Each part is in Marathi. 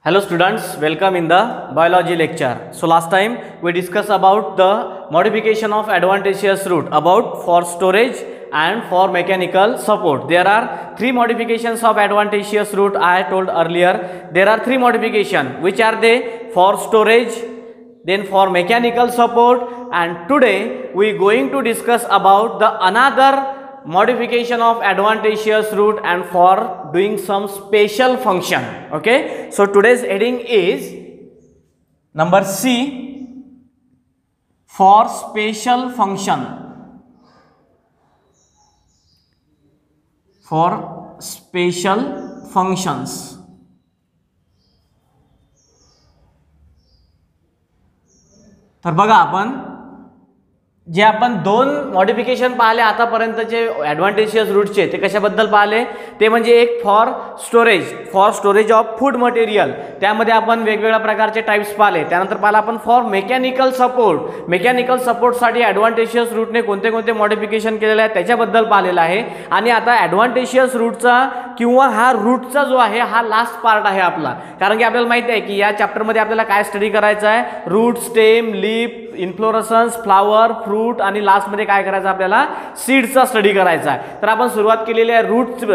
Hello students, welcome in the biology lecture. So last time we discussed about the modification of adventitious root about for storage and for mechanical support. There are three modifications of adventitious root I told earlier. There are three modifications. Which are they? For storage, then for mechanical support, and today we going to discuss about the another modification of adventitious root and for doing some special function. Okay, so today's heading is number C, for special function. For special functions. तर बघा आपण जे आपण दोन मॉडिफिकेशन पाहिले आतापर्यंतचे ॲडव्हान्टेजियस रूटचे ते कशाबद्दल पाहिले ते म्हणजे एक for storage of food material, त्यामध्ये आपण वेगवेगळ्या प्रकारचे टाइप्स पाहिले. त्यानंतर पाहिला आपण फॉर मेकॅनिकल सपोर्टसाठी ॲडव्हान्टेजियस रूटने कोणते कोणते मॉडिफिकेशन केलेले आहे त्याच्याबद्दल पाहिलेलं आहे. आणि आता ॲडव्हान्टेजियस रूटचा किंवा हा रूटचा जो आहे हा लास्ट पार्ट आहे आपला, कारण की आपल्याला माहिती आहे की या चॅप्टरमध्ये आपल्याला काय स्टडी करायचं आहे, root, stem, leaf, inflorescence, flower, fruit आणि लास्ट मध्ये काय करायचं आपल्याला सीड्सचा स्टडी करायचा आहे. तर आपण सुरुवात केलेली आहे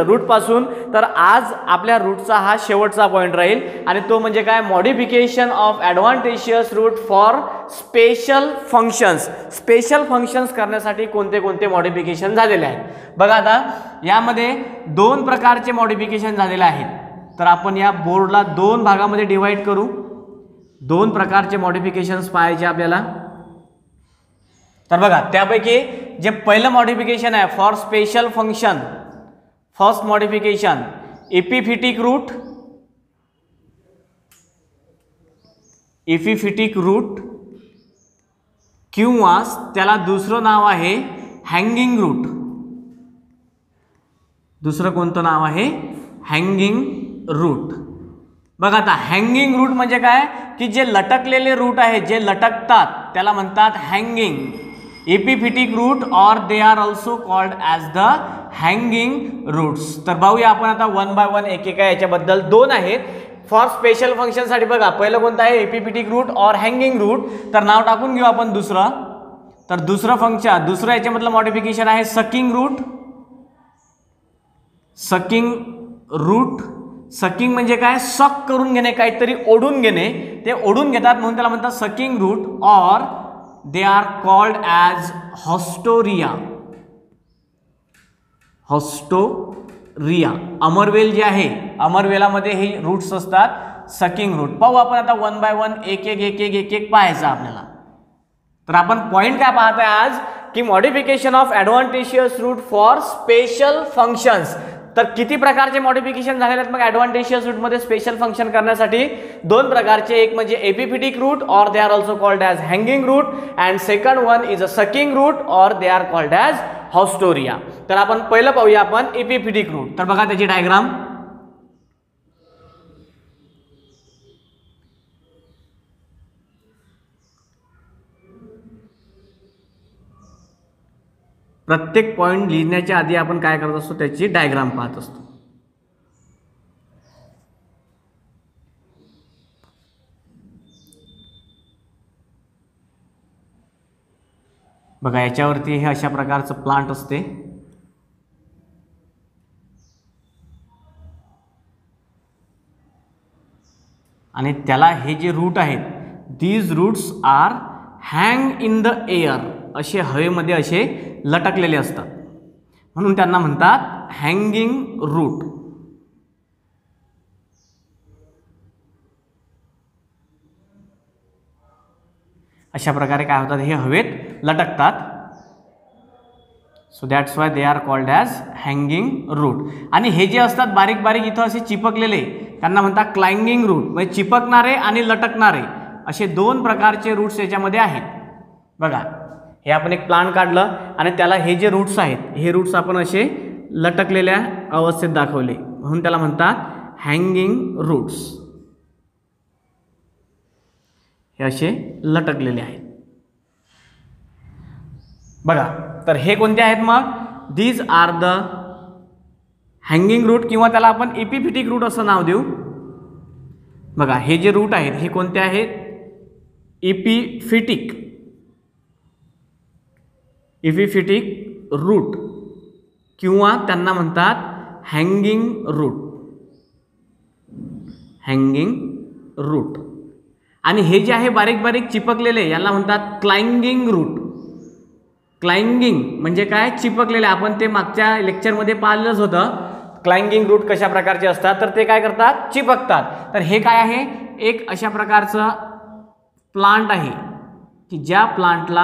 रूट पासून. तर आज आपल्या रूटचा हा शेवटचा पॉइंट राहील आणि तो म्हणजे काय, modification of advantageous root for special functions. Special functions करण्यासाठी कोणते कोणते मॉडिफिकेशन झालेले आहेत बघा. आता यामध्ये दोन प्रकारचे मॉडिफिकेशन झालेले आहेत. तर आपण या बोर्डला दोन भागामध्ये डिवाइड करू. दोन प्रकारचे मॉडिफिकेशन्स पाहायचे आपल्याला. तर बघा त्यापैकी जे पहिलं मॉडिफिकेशन आहे for special function, first modification epiphytic root किंवा त्याला दुसरं नाव आहे हँगिंग रूट. दुसरं कोणतं नाव आहे, हँगिंग रूट. बघा आता हँगिंग रूट म्हणजे काय की जे लटकलेले रूट आहे, जे लटकतात त्याला म्हणतात हँगिंग. एपिफिटिक रूट और they are also called as the hanging roots. तर पाहूया आपण आता वन बाय वन एक याच्याबद्दल. दोन आहेत फॉर स्पेशल फंक्शनसाठी. बघा पहिलं कोणतं आहे, एपिफिटिक रूट और हँगिंग रूट. तर नाव टाकून घेऊ आपण दुसरं. तर दुसरं याच्यामधलं मॉडिफिकेशन आहे सकिंग रूट. सकिंग म्हणजे काय, सक करून घेणे, काहीतरी ओढून घेणे. ते ओढून घेतात म्हणून त्याला म्हणतात सकिंग रूट. और they are called as haustoria. अमरवेल जे आहे, अमरवेलामध्ये हे रूट्स असतात सकिंग रूट. पाहू आपण आता वन बाय वन एक पाहायचं आपल्याला. तर आपण पॉइंट काय पाहत आहे आज की modification of advantageous root for special functions. तर किती प्रकारचे मॉडिफिकेशन झालेले आहेत मग ॲडव्हान्टेजियस रूटमध्ये स्पेशल फंक्शन करण्यासाठी? दोन प्रकारचे. एक म्हणजे एपिफिटिक रूट और they are also called as hanging root, and second one is a sucking root और they are called as haustoria. तर आपण पहिलं पाहूया आपण एपिफिटिक रूट. तर बघा त्याची डायग्राम. प्रत्येक पॉइंट लिहिण्याच्या आधी आपण काय करत असतो, त्याची डायग्राम पाहत असतो. बघा याच्यावरती हे अशा प्रकारचं प्लांट असते. आणि त्याला हे जे रूट आहेत, these roots are hang in the air. असे हवेमध्ये असे लटकलेले असतात म्हणून त्यांना म्हणतात हँगिंग रूट. अशा प्रकारे काय होतात, हे हवेत लटकतात. So that's why they are called as hanging root. आणि हे जे असतात बारीक बारीक इथं असे चिपकलेले, त्यांना म्हणतात क्लाइंगिंग रूट. म्हणजे चिपकणारे आणि लटकणारे असे दोन प्रकारचे रूट्स याच्यामध्ये आहेत. बघा हे आपण एक प्लांट काढलं आणि त्याला हे जे रूट्स आहेत, हे रूट्स आपण असे लटकलेल्या अवस्थेत दाखवले म्हणून त्याला म्हणतात हँगिंग रूट्स. हे असे लटकलेले आहेत. बघा तर हे कोणते आहेत मग, these are the hanging root किंवा त्याला आपण एपिफिटिक रूट असं नाव देऊ. बघा हे जे रूट आहेत हे कोणते आहेत, इपिफिटिक रूट किंवा त्यांना म्हणतात हँगिंग रूट. आणि हे जे आहे बारीक बारीक चिपकलेले याला म्हणतात क्लाइंगिंग रूट. क्लाइंगिंग म्हणजे काय, चिपकलेले. आपण ते मागच्या लेक्चरमध्ये पाहिलंच होतं क्लाइंगिंग रूट कशा प्रकारचे असतात, तर ते काय करतात, चिपकतात. तर हे काय आहे, एक अशा प्रकारचं प्लांट आहे की ज्या प्लांटला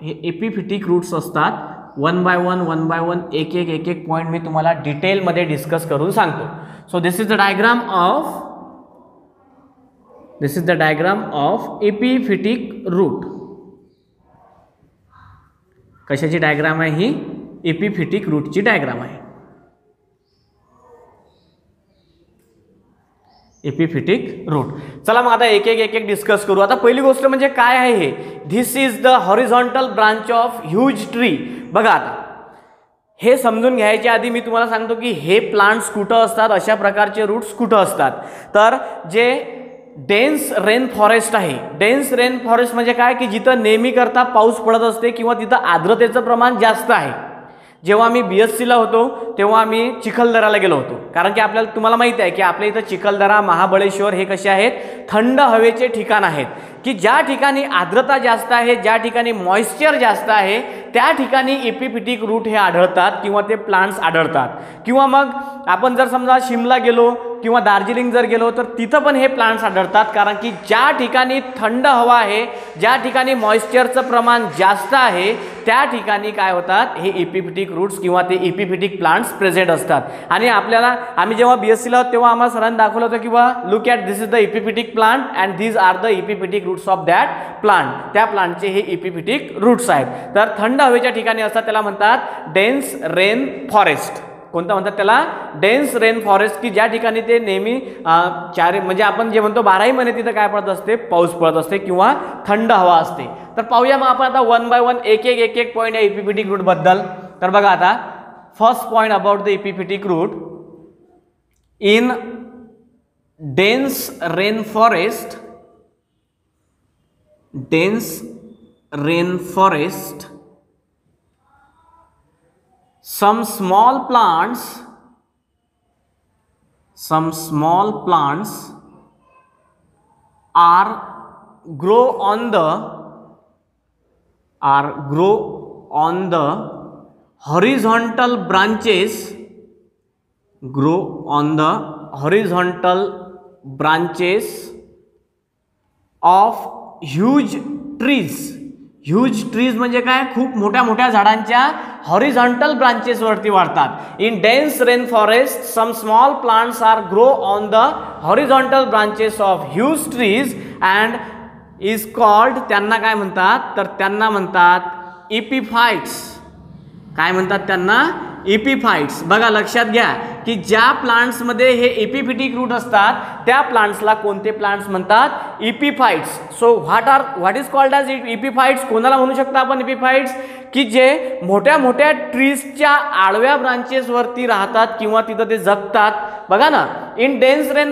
हे एपिफिटिक रूट्स असतात. वन बाय वन एक एक पॉईंट मी तुम्हाला डिटेलमध्ये डिस्कस करून सांगतो. So this is the diagram of epiphytic root. कशाची डायग्राम आहे ही, एपिफिटिक रूटची डायग्राम आहे. Epiphytic root. चला मग आता एक एक डिस्कस करू. आता पहिली गोष्ट म्हणजे काय आहे हे, this is the horizontal branch of huge tree. बघा आता हे समजून घ्यायच्या आधी मी तुम्हाला सांगतो की हे प्लांट्स कुठं असतात, अशा प्रकारचे रूट्स कुठं असतात. तर जे डेन्स रेन फॉरेस्ट आहे, डेन्स रेन फॉरेस्ट म्हणजे काय की जिथं नेहमी करता पाऊस पडत असते किंवा तिथं आर्द्रतेचं प्रमाण जास्त आहे. जेव्हा मी BScला होतो तेव्हा आम्ही चिखलदराला गेलो होतो, कारण की आपल्याला तुम्हाला माहिती आहे की आपल्या इथं चिखलदरा, महाबळेश्वर हे कसे आहेत, थंड हवेचे ठिकाण आहेत की ज्या ठिकाणी आर्द्रता जास्त आहे, ज्या ठिकाणी मॉइश्चर जास्त आहे त्या ठिकाणी एपिफिटिक रूट हे आढळतात किंवा ते प्लांट्स आढळतात. किंवा मग आपण जर समजा शिमला गेलो किंवा दार्जिलिंग जर गेलो तर तिथं पण हे प्लांट्स आढळतात, कारण की ज्या ठिकाणी थंड हवा आहे, ज्या ठिकाणी मॉइश्चरचं प्रमाण जास्त आहे त्या ठिकाणी काय होतात, हे एपिफिटिक रूट्स किंवा ते एपिफिटिक प्लांट्स प्रेझेंट असतात. आणि आम्ही जेव्हा BScला होतो तेव्हा आम्हाला सरांनी दाखवलं होतं की बा look at this is the epiphytic plant and these are the epiphytic roots of that plant. त्या प्लांटचे हे एपिफिटिक रूट्स आहेत. तर थंड हवेच्या ठिकाणी असतात त्याला म्हणतात डेन्स रेन फॉरेस्ट. कोणतं म्हणतात त्याला, डेन्स रेन फॉरेस्ट, की ज्या ठिकाणी ते नेहमी म्हणजे आपण जे म्हणतो 12ही महिने तिथं काय पडत असते, पाऊस पडत असते किंवा थंड हवा असते. तर पाहूया मग आपण आता वन बाय वन एक पॉईंट आहे एपिफिटिक रूट बद्दल. तर बघा आता first point about the epiphytic root. In dense rain forest some small plants grow on the horizontal branches of huge trees. Huge trees म्हणजे काय, खूप मोठ्या मोठ्या झाडांच्या हॉरिझॉन्टल ब्रांचेस वरती वाढतात. In dense rain forest some small plants are grow on the horizontal branches of huge trees and is called, त्यांना काय म्हणतात, तर त्यांना म्हणतात एपिफाइट्स. काय म्हणतात त्यांना, एपिफाइट्स. बघा लक्षात घ्या की ज्या प्लांट्समध्ये हे एपिफिटिक रूट असतात त्या प्लांट्सला कोणते प्लांट्स म्हणतात, epiphytes. So what is called as epiphytes. कोणाला म्हणू शकता आपण एपिफाइट्स, की जे मोठ्या मोठ्या ट्रीजच्या आडव्या ब्रांचेस वरती राहतात किंवा तिथं ते जगतात. बघा ना, इन डेन्स रेन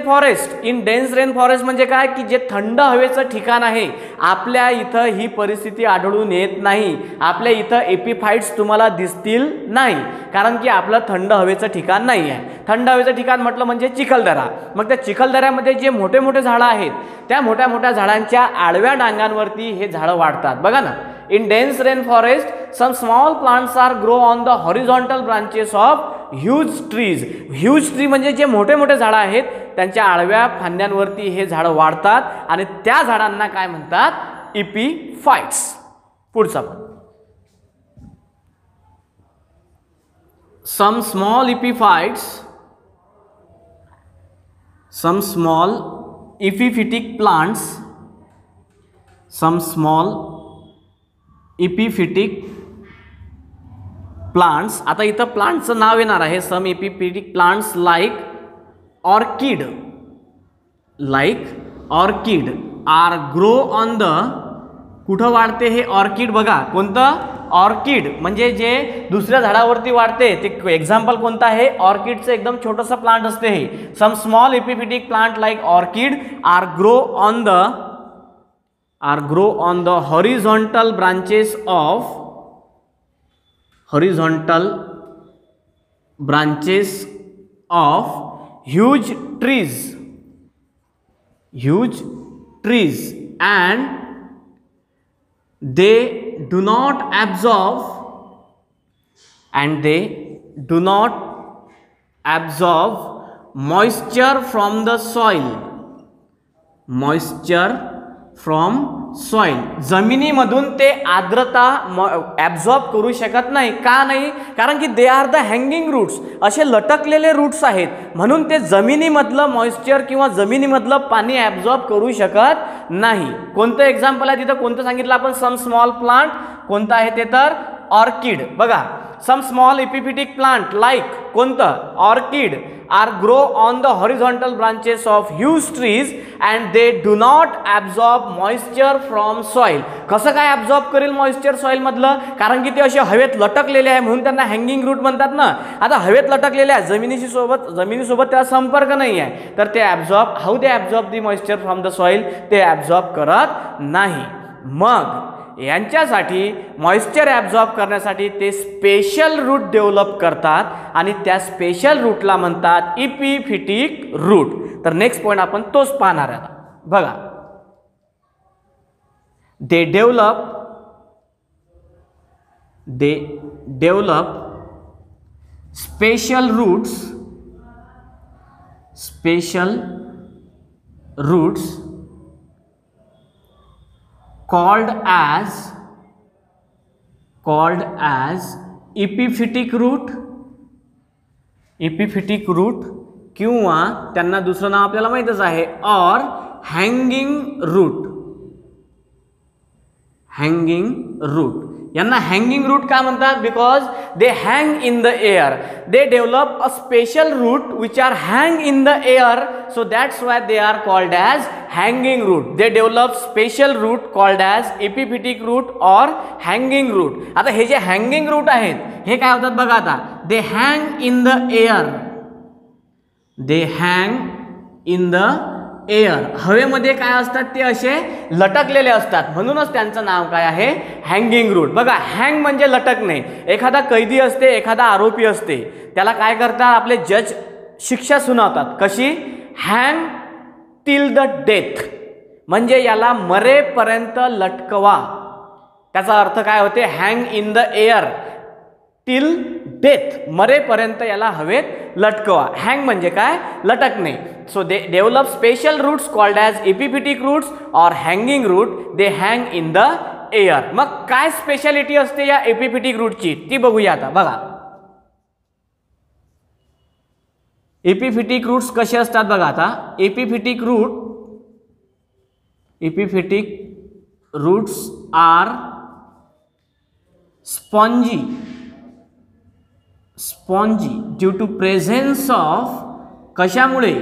फॉरेस्ट म्हणजे काय की जे थंड हवेचं ठिकाण आहे, आपल्या इथं ही परिस्थिती आढळून येत नाही. आपल्या इथं एपिफाइट्स तुम्हाला दिसतील नाही, कारण की आपलं थंड हवेचं ठिकाण नाही आहे. थंड हवेचं ठिकाण म्हटलं म्हणजे चिखलदरा. मग त्या चिखलदऱ्यामध्ये जे मोठे मोठे झाडं आहेत त्या मोठ्या मोठ्या झाडांच्या आडव्या डांगांवरती हे झाडं वाढतात. बघा ना, in dense rain forest some small plants are grow on the horizontal branches of huge trees. Huge tree म्हणजे जे मोठे मोठे झाडं आहेत त्यांच्या आडव्या फांद्यांवरती हे झाडं वाढतात आणि त्या झाडांना काय म्हणतात, एपिफाइट्स. पुढचा some small epiphytic plants. आता इथं प्लांटचं नाव येणार आहे. Some epiphytic plants like orchid are grow on the, कुठं वाढते हे ऑर्किड, बघा कोणतं, ऑर्किड म्हणजे जे दुसऱ्या झाडावरती वाढते ते एक्झाम्पल कोणतं आहे, ऑर्किडचं एकदम छोटंसं प्लांट असते हे. Some small epiphytic plant like orchid are grow on the horizontal branches of huge trees and they do not absorb moisture from the soil. जमिनीमधून ते आर्द्रता ॲब्झॉर्ब करू शकत नाही. का नाही? कारण की they are the hanging roots, असे लटकलेले रूट्स आहेत, म्हणून ते जमिनीमधलं मॉइश्चर किंवा जमिनीमधलं पाणी ॲब्झॉर्ब करू शकत नाही. कोणतं एक्झाम्पल आहे तिथं, कोणतं सांगितलं आपण, सम स्मॉल प्लांट, कोणतं आहे ते तर ऑर्किड. बघा, some small epiphytic plant like कोणतं, orchid are grow on the horizontal branches of huge trees and they do not absorb moisture from soil. कसं काय ॲब्झॉर्ब करेल मॉइश्चर सॉइल मधलं, कारण की ते असे हवेत लटकलेले आहे म्हणून त्यांना हँगिंग रूट म्हणतात ना. आता हवेत लटकलेले आहे, जमिनीसोबत त्याला संपर्क नाही आहे, तर ते how they absorb the moisture from the soil, ते ॲब्झॉर्ब करत नाही. मग यांच्यासाठी मॉइश्चर ॲब्झॉर्ब करण्यासाठी ते स्पेशल रूट डेव्हलप करतात आणि त्या स्पेशल रूटला म्हणतात इपिफिटिक रूट. तर नेक्स्ट पॉईंट आपण तोच पाहणार आहे. बघा, they develop special roots called as epiphytic root किंवा त्यांना दुसरं नाव आपल्याला माहितच आहे, और हँगिंग रूट. यांना हँगिंग रूट का म्हणतात, because they hang in the air. They develop a special root which are hang in the air, so that's why they are called as hanging root. They develop special root called as epiphytic root और हँगिंग रूट. आता हे जे हँगिंग रूट आहेत हे काय होतात बघा, आता दे हँग इन द एअर, हवेमध्ये काय असतात ते असे लटकलेले असतात, म्हणूनच त्यांचं नाव काय आहे, हँगिंग रूट. बघा, हँग म्हणजे लटकणे. एखादा कैदी असते, एखादा आरोपी असते, त्याला काय करतात आपले जज, शिक्षा सुनावतात. कशी, हँग टिल द डेथ, म्हणजे याला मरेपर्यंत लटकवा. त्याचा अर्थ काय होते, hang in the air till death, मरेपर्यंत याला हवेत लटकवा. हँग म्हणजे काय, लटकणे. So they develop special roots called as epiphytic roots or hanging root. They hang in the air. मग काय स्पेशालिटी असते या एपिफिटिक रूटची ती बघूया. आता बघा, एपिफिटिक रूट्स कसे असतात बघा. आता epiphytic roots are spongy due to presence of, कशामुळे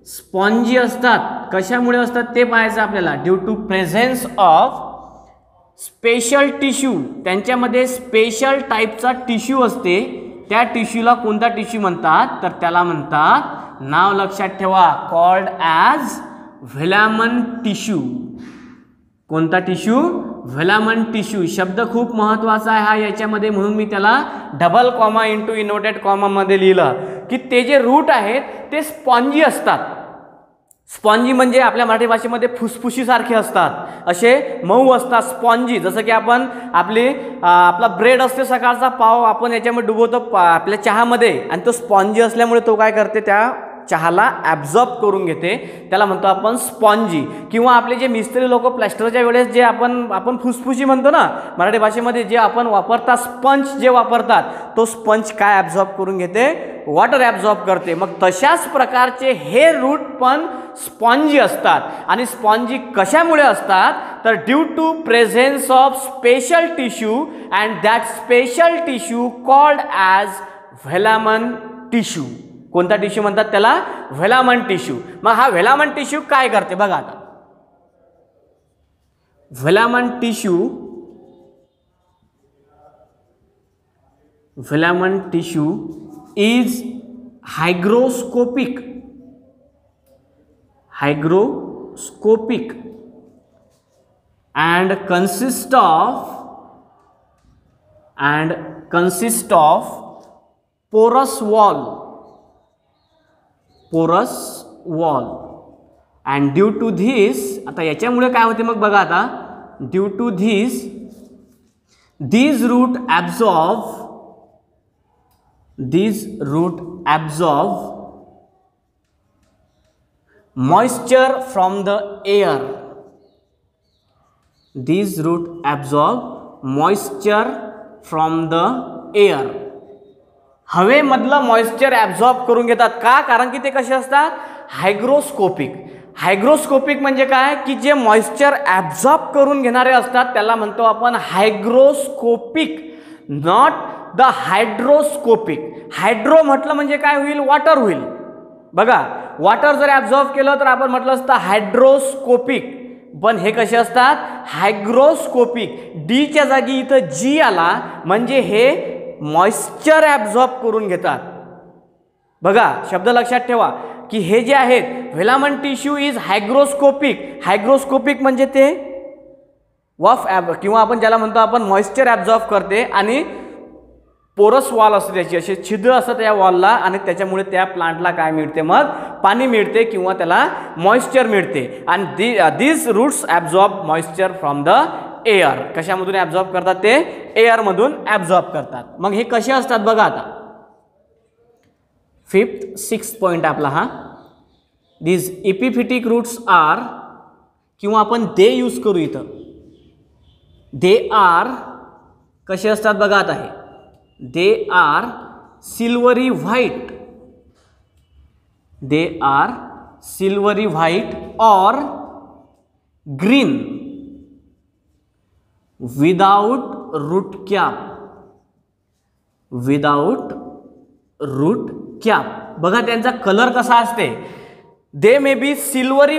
स्पॉन्जी असतात, कशामुळे असतात ते पाहायचं आपल्याला, due to presence of special tissue. त्यांच्यामध्ये स्पेशल टाईपचा टिश्यू असते. त्या टिश्यूला कोणता टिश्यू म्हणतात, तर त्याला म्हणतात, नाव लक्षात ठेवा, कॉल्ड ॲज व्हेलामन टिश्यू. कोणता टिश्यू, व्हेलामन टिश्यू. शब्द खूप महत्त्वाचा आहे हा याच्यामध्ये, म्हणून मी त्याला डबल कॉमा इंटू इनोटेड कॉमामध्ये लिहिलं की ते जे रूट आहेत ते स्पॉन्जी असतात. स्पॉन्जी म्हणजे आपल्या मराठी भाषेमध्ये फुसफुशीसारखे असतात, असे मऊ असतात, स्पॉन्जी. जसं की आपण आपला ब्रेड असते, सकाळचा पाव आपण याच्यामध्ये डुबवतो आपल्या चहामध्ये, आणि तो स्पॉन्जी असल्यामुळे तो काय करते, त्या चहाला ॲब्झॉर्ब करून घेते, त्याला म्हणतो आपण स्पॉन्जी. किंवा आपले जे मिस्त्री लोक प्लॅस्टरच्या वेळेस जे आपण फुसफुशी म्हणतो ना मराठी भाषेमध्ये, जे आपण वापरतात स्पंज जे वापरतात, तो स्पंज काय ॲब्झॉर्ब करून घेते, वॉटर ॲब्झॉर्ब करते. मग तशाच प्रकारचे हे रूट पण स्पॉन्जी असतात. आणि स्पॉन्जी कशामुळे असतात, तर due to presence of special tissue and that special tissue called as velamen tissue. कोणता टिश्यू म्हणतात त्याला, व्हेलामन टिश्यू. मग हा व्हेलामन टिश्यू काय करते बघा. आता व्हेलामन tissue filament tissue is hygroscopic and consists of porous wall and due to this, आता याच्यामुळे काय होते मग बघा आता, due to this these root absorb moisture from the air. These root absorb moisture from the air. हवेमधलं मॉइश्चर ॲब्झॉर्ब करून घेतात. का? कारण की ते कसे असतात, हायग्रोस्कोपिक म्हणजे काय की जे मॉइश्चर ॲब्झॉर्ब करून घेणारे असतात त्याला म्हणतो आपण हायग्रोस्कोपिक, नॉट द हायड्रोस्कोपिक. हायड्रो म्हटलं म्हणजे काय होईल, वॉटर होईल. बघा, वॉटर जर ॲब्झॉर्ब केलं तर आपण म्हटलं असतं हायड्रोस्कोपिक, पण हे कसे असतात, हायग्रोस्कोपिक. डीच्या जागी इथं जी आला म्हणजे हे मॉइश्चर ॲब्झॉर्ब करून घेतात. बघा, शब्द लक्षात ठेवा की हे जे आहेत फिलामेंट टिश्यू इज हायग्रोस्कोपिक म्हणजे ते किंवा आपण ज्याला म्हणतो आपण मॉइश्चर ॲब्झॉर्ब करते आणि पोरस वॉल असते त्याची, असे छिद्र असतात या वॉलला आणि त्याच्यामुळे त्या प्लांटला काय मिळते, मग पाणी मिळते किंवा त्याला मॉइश्चर मिळते. आणि this roots absorb moisture from the air. कशामधून ॲब्झॉर्ब करतात, ते एअरमधून ॲब्झॉर्ब करतात. मग हे कसे असतात बघा आता, 5th 6th पॉइंट आपला हा, दिस इपिफिटिक रूट्स आर, किंवा आपण दे यूज करू इथं, दे आर कसे असतात बघा आता, हे दे आर सिल्वरी व्हाइट और ग्रीन विदाउट रूट कॅप. बघा त्यांचा कलर कसा असते, दे मे बी सिल्वरी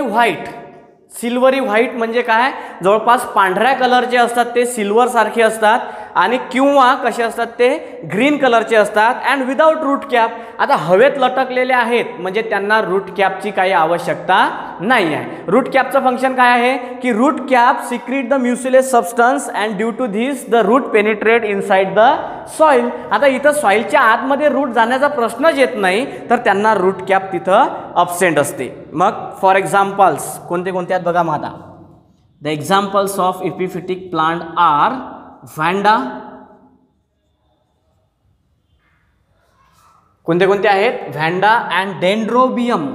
व्हाइट म्हणजे काय, जवळपास पांढऱ्या कलरचे असतात, ते सिल्वर सारखे असतात, आणि किंवा कसे असतात ते ग्रीन कलरचे असतात. And without root cap. आता हवेत लटकलेले आहेत म्हणजे त्यांना रूट कॅपची काही आवश्यकता नाही आहे. रूट कॅपचं फंक्शन काय आहे की root cap secrete the mucilage substance and due to this the root penetrate inside the soil. आता इथं सॉइलच्या आतमध्ये रूट जाण्याचा प्रश्नच येत नाही, तर त्यांना रूट कॅप तिथं अब्सेंट असते. मग फॉर एक्झाम्पल्स कोणते कोणते आहेत बघा. मग आता the examples of epiphytic plant are Vanda. कोणते कोणते आहेत, Vanda and Dendrobium.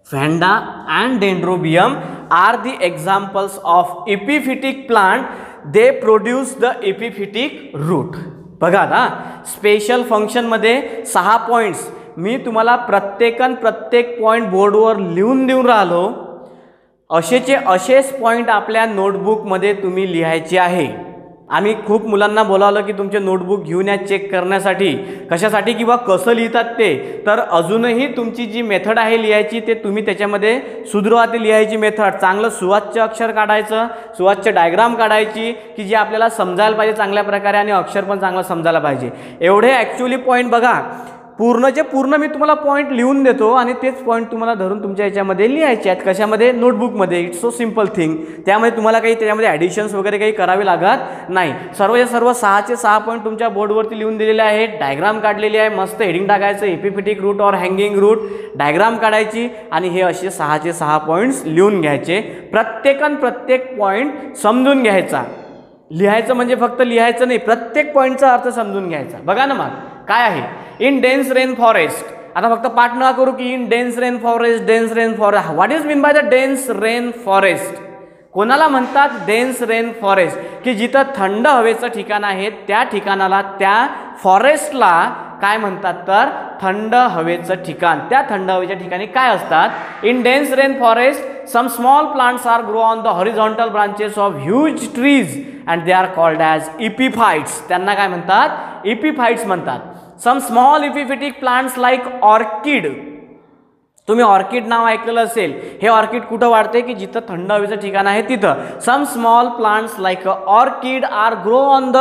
Vanda and Dendrobium are the examples of epiphytic plant. They produce the epiphytic root. बघा आता स्पेशल फंक्शन मध्ये 6 पॉइंट्स मी तुम्हाला प्रत्येक पॉइंट बोर्डवर लिहून देऊन राहिलो. असेच पॉइंट आपल्या नोटबुकमध्ये तुम्ही लिहायचे आहे. आम्ही खूप मुलांना बोलावलं की तुमचे नोटबुक घेऊन या चेक करण्यासाठी. कशासाठी, किंवा कसं लिहितात ते. तर अजूनही तुमची जी मेथड आहे लिहायची ते तुम्ही त्याच्यामध्ये सुधरवा. ते लिहायची मेथड, चांगलं सुवाच्य अक्षर काढायचं, सुवाच्य डायग्राम काढायची की जे आपल्याला समजायला पाहिजे चांगल्या प्रकारे, आणि अक्षर पण चांगलं समजायला पाहिजे. एवढे ॲक्च्युली पॉईंट बघा, पूर्ण मी तुम्हाला पॉईंट लिहून देतो आणि तेच पॉईंट तुम्हाला धरून तुमच्या याच्यामध्ये लिहायचे आहेत. कशामध्ये, नोटबुकमध्ये. It's so simple thing. त्यामध्ये तुम्हाला काही त्याच्यामध्ये ॲडिशन्स वगैरे काही करावे लागत नाही. सर्वचे सर्व 6चे 6 पॉईंट तुमच्या बोर्डवरती लिहून दिलेले आहेत. डायग्राम काढलेली आहे, मस्त हेडिंग टाकायचं, इपिफिटिक रूट और हँगिंग रूट, डायग्राम काढायची आणि हे असे 6चे 6 पॉईंट्स लिहून घ्यायचे. प्रत्येक पॉईंट समजून घ्यायचा. लिहायचं म्हणजे फक्त लिहायचं नाही, प्रत्येक पॉईंटचा अर्थ समजून घ्यायचा. बघा ना मग काय आहे, इन डेन्स रेन फॉरेस्ट. आता फक्त पाठ नका करू की in dense rain forest. What is mean by the dense rain forest. कोणाला म्हणतात डेन्स रेन फॉरेस्ट, की जिथं थंड हवेचं ठिकाण आहे त्या ठिकाणाला, त्या फॉरेस्टला काय म्हणतात, तर थंड हवेचं ठिकाण. त्या थंड हवेच्या ठिकाणी काय असतात, in dense rain forest some small plants are grow on the horizontal branches of huge trees and they are called as epiphytes. त्यांना काय म्हणतात, इपिफाइट्स म्हणतात. Some small epiphytic plants like orchid तुम्ही ऑर्किड नाव ऐकलेलं असेल. हे ऑर्किड कुठं वाढते की जिथं थंड हवेचं ठिकाण आहे तिथं. Some small plants like orchid are grow on the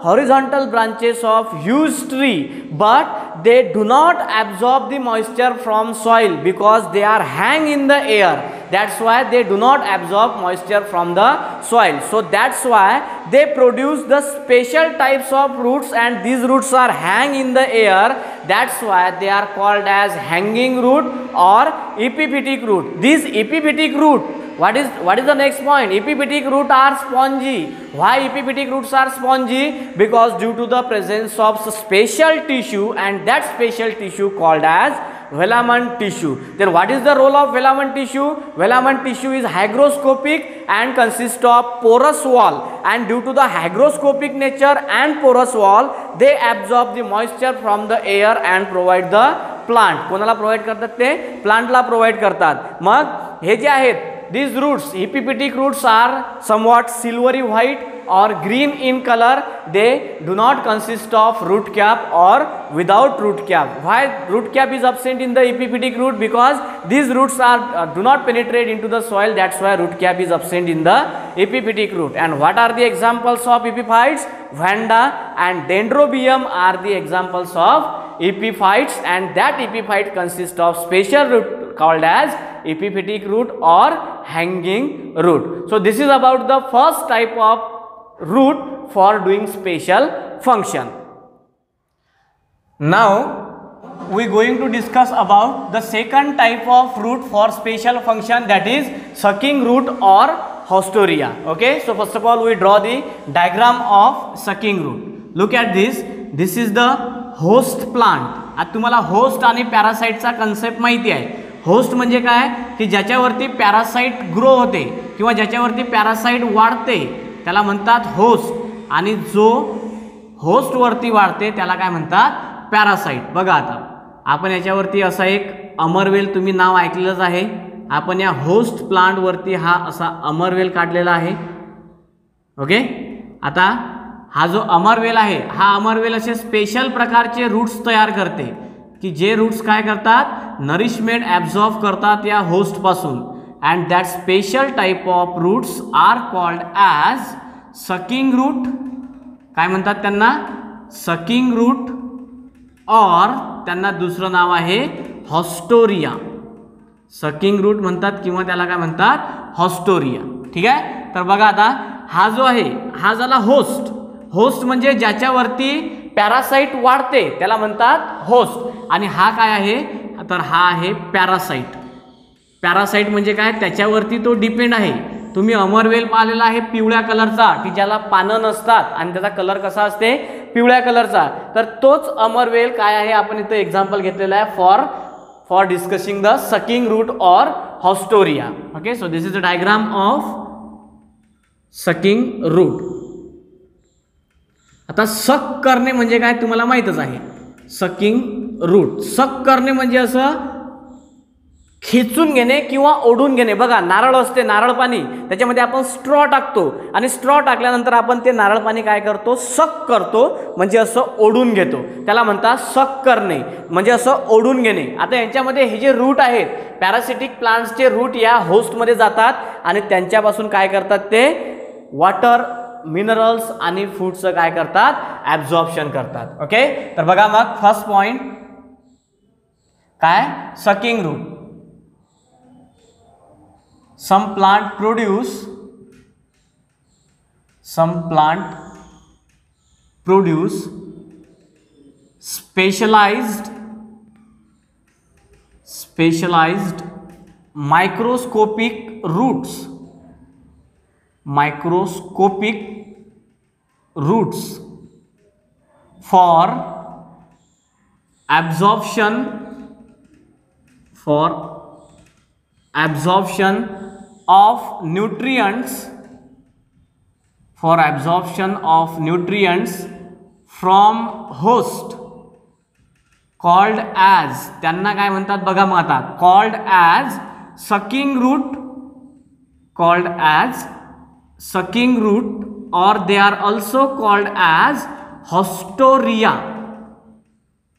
horizontal branches of huge tree but they do not absorb the moisture from soil because they are hang in the air. That's why they do not absorb moisture from the soil. So that's why they produce the special types of roots, and these roots are hang in the air. That's why they are called as hanging root or epiphytic root. These epiphytic root, what is the next point? Epiphytic root are spongy. Why epiphytic roots are spongy? Because due to the presence of special tissue, and that special tissue called as filament tissue. Then what is the role of filament tissue? Filament tissue is hygroscopic and consists of porous wall, and due to the hygroscopic nature and porous wall, they absorb the moisture from the air and provide the plant. कोणाला प्रोव्हाइड करतात? ते प्लांटला प्रोव्हाइड करतात. मग हे जे आहेत these roots, epiphytic roots, are somewhat silvery white or green in color. They do not consist of root cap or without root cap. Why root cap is absent in the epiphytic root? Because these roots are do not penetrate into the soil. That's why root cap is absent in the epiphytic root. And what are the examples of epiphytes? Vanda and Dendrobium are the examples of epiphytes, and that epiphyte consists of special root called as epiphytic root or hanging root. So this is about the first type of root for doing special function. Now we going to discuss about the second type of root for special function, that is sucking root or haustoria. Okay, so first of all we draw the diagram of sucking root. Look at this. This is the host plant. आता तुम्हाला होस्ट आणि पॅरासाइटचा कन्सेप्ट माहिती आहे. होस्ट म्हणजे काय की ज्याच्यावरती पॅरासाइट ग्रो होते किंवा ज्याच्यावरती पॅरासाइट वाढते त्याला म्हणतात होस्ट, आणि जो होस्ट वरती वाढते त्याला काय म्हणतात? पॅरासाइट. बघा आता आपण याच्यावरती असा एक अमरवेल, तुम्ही नाव ऐकलेलंच आहे. आपण या होस्ट प्लांट वरती हा असा अमरवेल काढलेला आहे. ओके, आता हा जो अमरवेल आहे, हा अमरवेल असे स्पेशल प्रकारचे रूट्स तयार करते की जे रूट्स काय करतात? नरिशमेंट ॲब्झॉर्ब करतात या होस्ट पासून. And that special type of roots are called as sucking root. काय म्हणतात त्यांना? सकिंग रूट, और त्यांना दुसरं नाव आहे हॉस्टोरिया. सकिंग रूट म्हणतात किंवा त्याला काय म्हणतात? हॉस्टोरिया. ठीक आहे, तर बघा आता हा जो आहे हा झाला होस्ट. होस्ट म्हणजे ज्याच्यावरती पॅरासाइट वाढते त्याला म्हणतात होस्ट. आणि हा काय आहे? तर हा आहे पॅरासाइट. पॅरासाइट म्हणजे काय? त्याच्यावरती तो डिपेंड आहे. तुम्ही अमरवेल पाहिलेला आहे पिवळ्या कलरचा, की ज्याला पानं नसतात आणि त्याचा कलर कसा असते? पिवळ्या कलरचा. तर तोच अमरवेल काय आहे? आपण इथं एक्झाम्पल घेतलेलं आहे for discussing the sucking root और haustoria. Okay, so this is the diagram of sucking root. आता सक करणे म्हणजे काय तुम्हाला माहीतच आहे. सकिंग रूट, सक करणे म्हणजे असं खेचून घेणे किंवा ओढून घेणे. बघा नारळ असते, नारळ पाणी, त्याच्यामध्ये आपण स्ट्रॉ टाकतो आणि स्ट्रॉ टाकल्यानंतर आपण ते नारळ पाणी काय करतो? सक करतो, म्हणजे असं ओढून घेतो. त्याला म्हणतात सक करणे, म्हणजे असं ओढून घेणे. आता यांच्यामध्ये हे जे रूट आहेत, पॅरासिटिक प्लांट्सचे रूट या होस्टमध्ये जातात आणि त्यांच्यापासून काय करतात? ते वॉटर, मिनरल्स आणि फूडचं काय करतात? ॲब्झॉर्प्शन करतात. ओके, तर बघा मग फर्स्ट पॉइंट काय? Sucking root. some plant produce specialized microscopic roots for absorption of nutrients from host called as, त्यांना काय म्हणतात बघा मग आता, called as sucking root or they are also called as haustoria.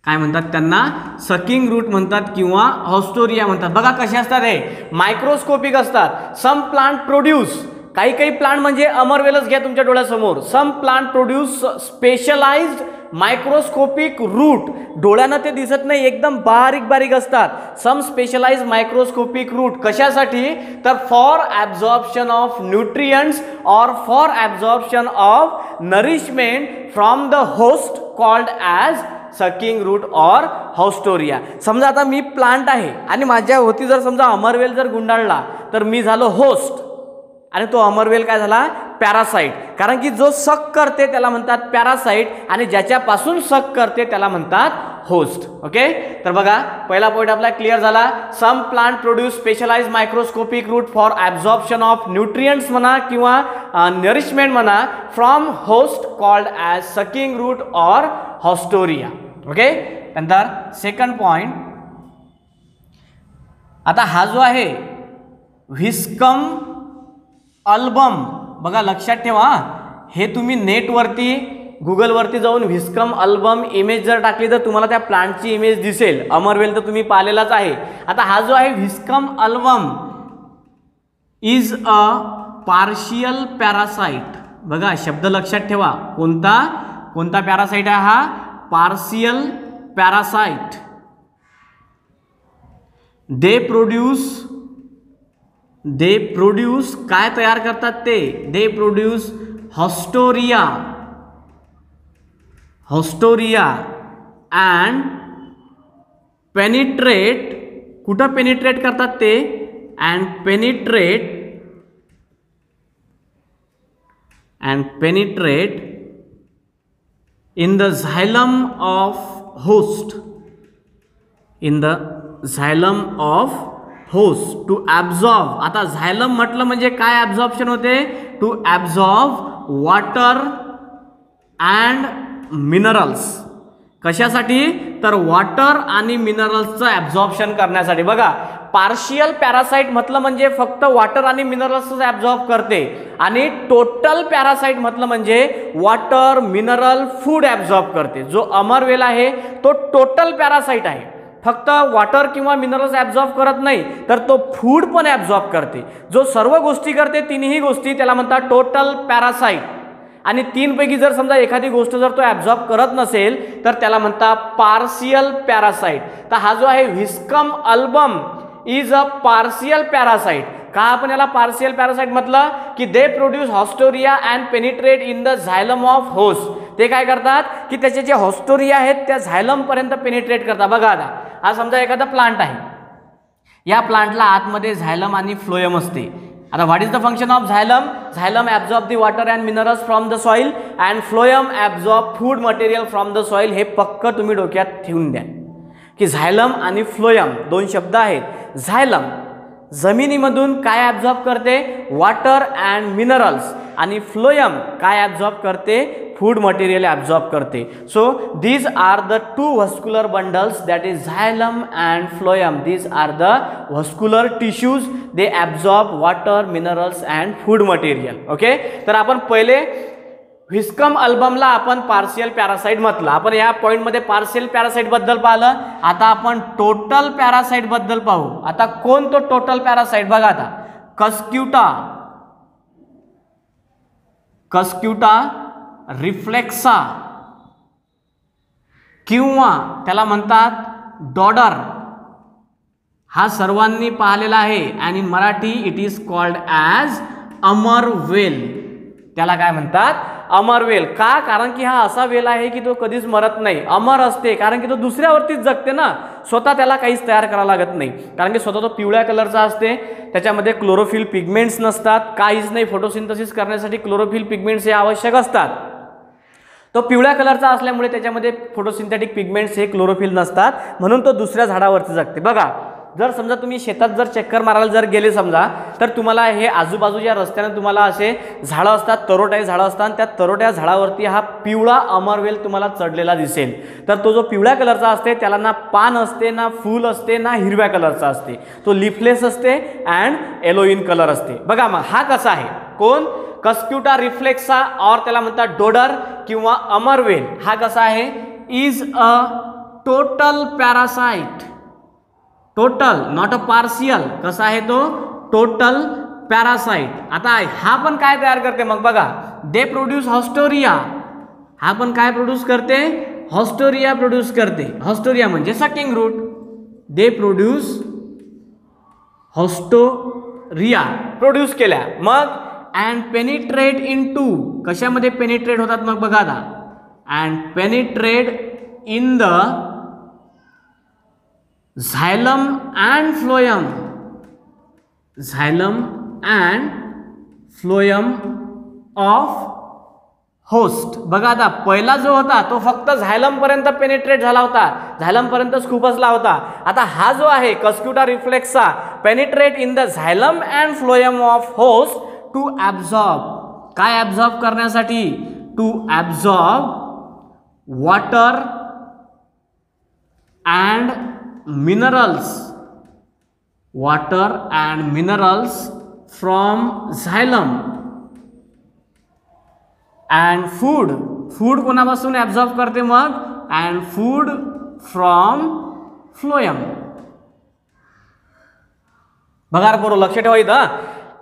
काय म्हणतात त्यांना, सकिंग रूट म्हणतात किंवा हॉस्टोरिया म्हणतात. बघा कसे असतात हे, मायक्रोस्कोपिक असतात. सम प्लांट प्रोड्यूस, काही प्लांट म्हणजे अमरवेलच घ्या तुमच्या डोळ्यासमोर. Some plant produce specialized microscopic root, डोळ्यांना ते दिसत नाही, एकदम बारीक बारीक असतात. सम स्पेशलाइज्ड मायक्रोस्कोपिक रूट कशासाठी, तर फॉर ॲब्झॉर्प्शन ऑफ न्यूट्रियंट्स और for absorption of nourishment from the host called as sucking root और हॉस्टोरिया. समजा आता मी प्लांट आहे आणि माझ्या होती जर समजा अमरवेल जर गुंडाळला तर मी झालो होस्ट आणि तो अमरवेल काय झाला, पॅरासाइट. कारण की जो सक करते त्याला म्हणतात पॅरासाइट आणि ज्याच्यापासून सक करते त्याला म्हणतात होस्ट. ओके, तर बघा पहिला पॉईंट आपला क्लिअर झाला. Some plant produce specialize microscopic root for absorption of nutrients म्हणा किंवा नरिशमेंट म्हणा from host called as sucking root और हॉस्टोरिया. ओके, नंतर सेकंड पॉइंट. आता हा जो आहे व्हिस्कम अल्बम, बघा लक्षात ठेवा, हे तुम्ही नेटवरती गुगलवरती जाऊन व्हिस्कम अल्बम इमेज जर टाकली तर तुम्हाला त्या प्लांटची इमेज दिसेल. अमरवेल तर तुम्ही पाहिलेलाच आहे. आता हा जो आहे Viscum album is a partial parasite. बघा शब्द लक्षात ठेवा, कोणता पॅरासाइट आहे हा, पार्शियल पॅरासाइट. दे प्रोड्यूस काय तयार करतात ते, they produce haustoria and penetrate, कुठं पेनिट्रेट करतात ते, and penetrate in the xylem of host, to absorb. आता झायलम म्हटलं म्हणजे काय ॲब्झॉर्प्शन होते, to absorb water and minerals. कशासाठी, तर वॉटर आणि मिनरल्सचं ॲब्झॉर्प्शन करण्यासाठी. बघा पार्शियल पॅरासाइट म्हटलं म्हणजे फक्त वॉटर आणि मिनरल्सच ॲब्झॉर्ब करते आणि टोटल पॅरासाइट म्हटलं म्हणजे वॉटर, मिनरल, फूड ॲब्झॉर्ब करते. जो अमरवेल आहे तो टोटल पॅरासाइट आहे, फक्त वॉटर किंवा मिनरल्स ॲब्झॉर्ब करत नाही तर तो फूड पण ॲब्झॉर्ब करते. जो सर्व गोष्टी करते तिन्ही गोष्टी त्याला म्हणतात टोटल पॅरासाइट. आणि तीनपैकी जर समजा एखादी गोष्ट जर तो ॲब्झॉर्ब करत नसेल तर त्याला म्हणतात पार्शियल पॅरासाइट. तर हा जो आहे Viscum album is a partial parasite. का आपण याला पार्शियल पॅरासाइट म्हटलं, की they produce haustoria and penetrate in the xylem of host. ते काय करतात की त्याचे जे हॉस्टोरिया आहेत त्या झायलम पर्यंत पेनिट्रेट करतात. बघा आता हा समजा एखादा प्लांट आहे, या प्लांटला आतमध्ये झायलम आणि फ्लोएम असते. आता what is the function of झायलम, झायलम absorb the water and minerals from the soil and phloem absorb food material from the soil. हे पक्क तुम्ही डोक्यात ठेवून द्या की झायलम आणि फ्लोएम दोन शब्द आहेत. झायलम जमिनीमधून काय ॲब्झॉर्ब करते, वॉटर अँड मिनरल्स, आणि फ्लोएम काय ॲब्झॉर्ब करते, फूड मटेरियल ॲब्झॉर्ब करते. So these are the two vascular bundles, that is xylem and phloem. These are the vascular tissues, they absorb water, minerals and food material. Okay, तर आपण पहिले व्हिस्कम अल्बमला आपण पार्शियल पॅरासाइट म्हटलं. आपण या पॉईंटमध्ये पार्शियल पॅरासाइट बद्दल पाहिलं. आता आपण टोटल पॅरासाइट बद्दल पाहू. आता कोण तो टोटल पॅरासाइट, बघा आता कस्क्युटा रिफ्लेक्सा किंवा त्याला म्हणतात डॉडर, हा सर्वांनी पाहिलेला आहे आणि Marathi it is called as amarvel. त्याला काय म्हणतात, अमरवेल. का, कारण की हा असा वेल आहे की तो कधीच मरत नाही, अमर असते. कारण की तो दुसऱ्यावरतीच जगते ना, स्वतः त्याला काहीच तयार करावं लागत नाही. कारण की स्वतः तो पिवळ्या कलरचा असते, त्याच्यामध्ये क्लोरोफिल पिगमेंट्स नसतात, काहीच नाही. फोटोसिंथेसिस करण्यासाठी क्लोरोफिल पिगमेंट्स हे आवश्यक असतात. तो पिवळ्या कलरचा असल्यामुळे त्याच्यामध्ये फोटोसिंथेटिक पिगमेंट्स हे क्लोरोफिल नसतात, म्हणून तो दुसऱ्या झाडावरती जगते. बघा जर समजा तुम्ही शेतात जर चक्कर मारायला जर गेले समजा, तर तुम्हाला हे आजूबाजूच्या रस्त्याने तुम्हाला असे झाडं असतात, तरोट्याची झाडं असतात. त्या तरोट्या झाडावरती हा पिवळा अमरवेल तुम्हाला चढलेला दिसेल. तर तो जो पिवळ्या कलरचा असते त्याला ना पान असते, ना फूल असते, ना हिरव्या कलरचा असते. तो लिफलेस असते अँड येलो इन कलर असते. बघा मग हा कसा आहे, कोण, कस्क्युटा रिफ्लेक्सा और त्याला म्हणतात डोडर किंवा अमरवेल. हा कसा आहे, is a total parasite, total not a partial, कसा आहे तो टोटल पॅरासाइट. आता हा पण काय तयार करते मग बघा, दे प्रोड्यूस हॉस्टोरिया, हा पण काय प्रोड्यूस करते, हॉस्टोरिया प्रोड्यूस करते. हॉस्टोरिया म्हणजे sucking root, they produce haustoria produce केल्या. मग अँड पेनिट्रेट इनटू, कशामध्ये पेनिट्रेट होतात मग बघा आता, and penetrate in the xylem and phloem, xylem and phloem of host. बघा आता पहिला जो होता तो फक्त झायलम पर्यंत पेनिट्रेट झाला होता, झायलम पर्यंतच खुपसला होता. आता हा जो आहे Cuscuta reflexa penetrate in the xylem and phloem of host to absorb, काय ॲब्झॉर्ब करण्यासाठी, to absorb water and minerals, water and minerals from xylem and food, food कोणापासून ॲब्झॉर्ब करते मग, अँड फूड फ्रॉम फ्लोयम. बघा पोरं लक्ष ठेवा इथं,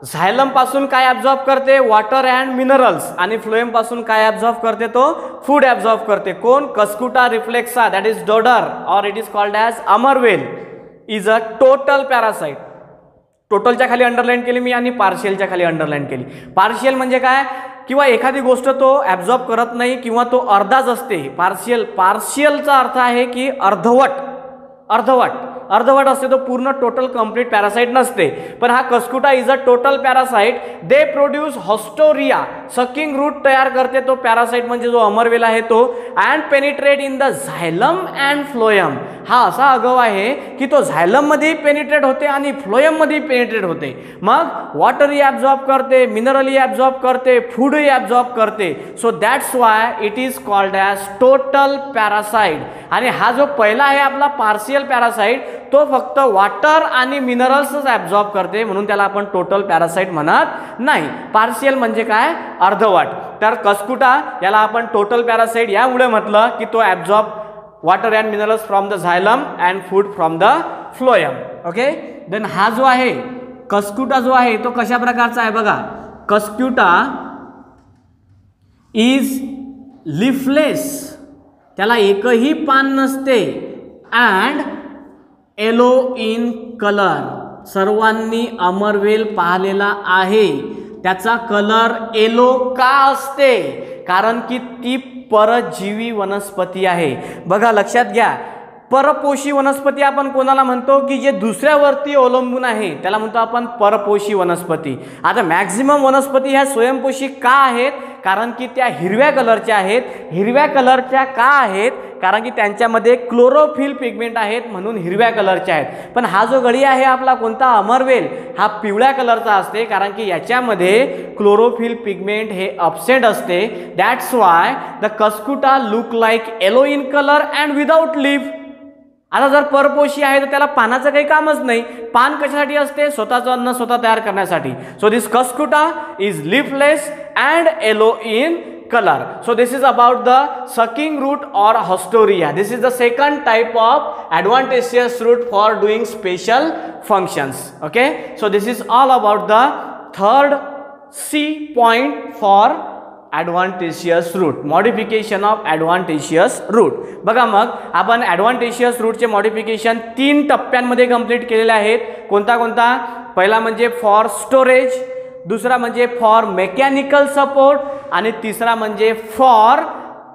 झायलम पासून काय ॲब्झॉर्ब करते, वॉटर अँड मिनरल्स, आणि फ्लोएम पासून काय ॲब्झॉर्ब करते, तो फूड ॲब्झॉर्ब करते. कोण, Cuscuta reflexa, that is dodder or it is called as amarvel, is a total parasite. टोटलच्या खाली अंडरलाईन केली मी आणि पार्शियलच्या खाली अंडरलाईन केली. पार्शियल म्हणजे काय, किंवा एखादी गोष्ट तो ॲब्झॉर्ब करत नाही किंवा तो अर्धाच असते. पार्शियल, पार्शियलचा अर्थ आहे की अर्धवट, अर्धवट, अर्धवट असते, तो पूर्ण टोटल कंप्लीट पॅरासाइट नसते. पण हा Cuscuta is a total parasite. They produce haustoria, sucking root तयार करते तो पॅरासाइट म्हणजे जो अमरवेल आहे तो. And penetrate in the xylem and phloem, हा असा अगव आहे की तो झायलम मध्ये पेनिट्रेट होते आणि फ्लोयम मध्ये पेनिट्रेट होते. मग वॉटरही ॲब्झॉर्ब करते, मिनरलही ॲब्झॉर्ब करते, फूडही ॲब्झॉर्ब करते. So that's why it is called as total parasite. आणि हा जो पहिला आहे आपला पार्शियल पॅरासाइट, तो फक्त वॉटर आणि मिनरल्सच ॲब्झॉर्ब करते, म्हणून त्याला आपण टोटल पॅरासाइट म्हणत नाही. पार्शियल म्हणजे काय, अर्धवट. तर कस्क्युटा याला आपण टोटल पॅरासाइट यामुळे म्हटलं की तो absorb water and minerals from the xylem and food from the phloem. Okay, then हा जो आहे कस्क्युटा जो आहे तो कशा प्रकारचा आहे बघा, कस्क्युटा इज लीफलेस, त्याला एकही पान नसते. अँड येलो इन कलर, सर्वांनी अमरवेल पाहिलेला आहे, त्याचा कलर येलो का असते, कारण की ती परजीवी वनस्पती आहे. बघा लक्षात घ्या, परपोषी वनस्पती आपण कोणाला म्हणतो, की जे दुसऱ्यावरती अवलंबून आहे त्याला म्हणतो आपण परपोषी वनस्पती. आता मॅक्झिमम वनस्पती ह्या स्वयंपोषी का आहेत, कारण की त्या हिरव्या कलरच्या आहेत. हिरव्या कलरच्या का आहेत, कारण की त्यांच्यामध्ये क्लोरोफिल पिगमेंट आहेत म्हणून हिरव्या कलरच्या आहेत. पण हा जो गडी आहे आपला कोणता, अमरवेल, हा पिवळ्या कलरचा असते, कारण की याच्यामध्ये क्लोरोफिल पिगमेंट हे अब्सेंट असते. That's why the Cuscuta look like yellow in colour and without leaf. आता जर परपोषी आहे तर त्याला पानाचं काही कामच नाही. पान कशासाठी असते, स्वतःचं अन्न स्वतः तयार करण्यासाठी. So this Cuscuta is leafless and yellow in color. So this is about the sucking root or haustoria. This is the second type of adventitious root for doing special functions. Okay, so this is all about the third C point for adventitious root, modification of adventitious root. बघा मग आपण adventitious root चे मॉडिफिकेशन 3 टप्प्यांमध्ये कंप्लीट केलेले आहेत. कोणता कोणता, पहिला म्हणजे फॉर स्टोरेज, दुसरा म्हणजे फॉर मेकॅनिकल सपोर्ट आणि तिसरा म्हणजे फॉर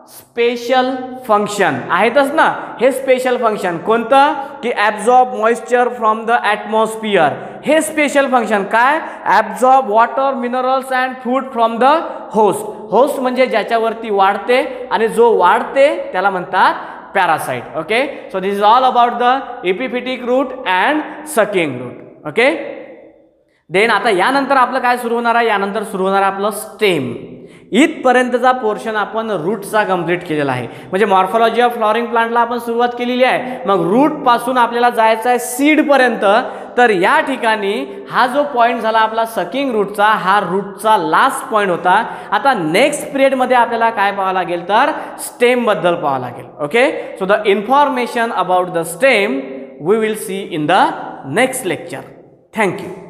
स्पेशल फंक्शन. आहेतच ना हे स्पेशल फंक्शन, कोणतं, की absorb moisture from the atmosphere. हे स्पेशल फंक्शन काय, absorb water minerals and food from the host. Host म्हणजे ज्याच्यावरती वाढते आणि जो वाढते त्याला म्हणतात parasite. Okay, so this is all about the epiphytic root and sucking root. Okay, then आता यानंतर आपलं काय सुरू होणार आहे, यानंतर सुरू होणार आहे आपलं स्टेम. इथपर्यंतचा पोर्शन आपण रूटचा कंप्लीट केलेला आहे. म्हणजे मॉर्फॉलॉजी ऑफ फ्लॉवरिंग प्लांटला आपण सुरुवात केलेली आहे. मग रूट पासून आपल्याला जायचं आहे सीड पर्यंत. तर या ठिकाणी हा जो पॉईंट झाला आपला सकिंग रूटचा, हा रूटचा लास्ट पॉईंट होता. आता नेक्स्ट पिरियडमध्ये आपल्याला काय पाहावं लागेल तर स्टेम बद्दल पाहावं लागेल. Okay, so the information about the stem we will see in the next lecture. Thank you.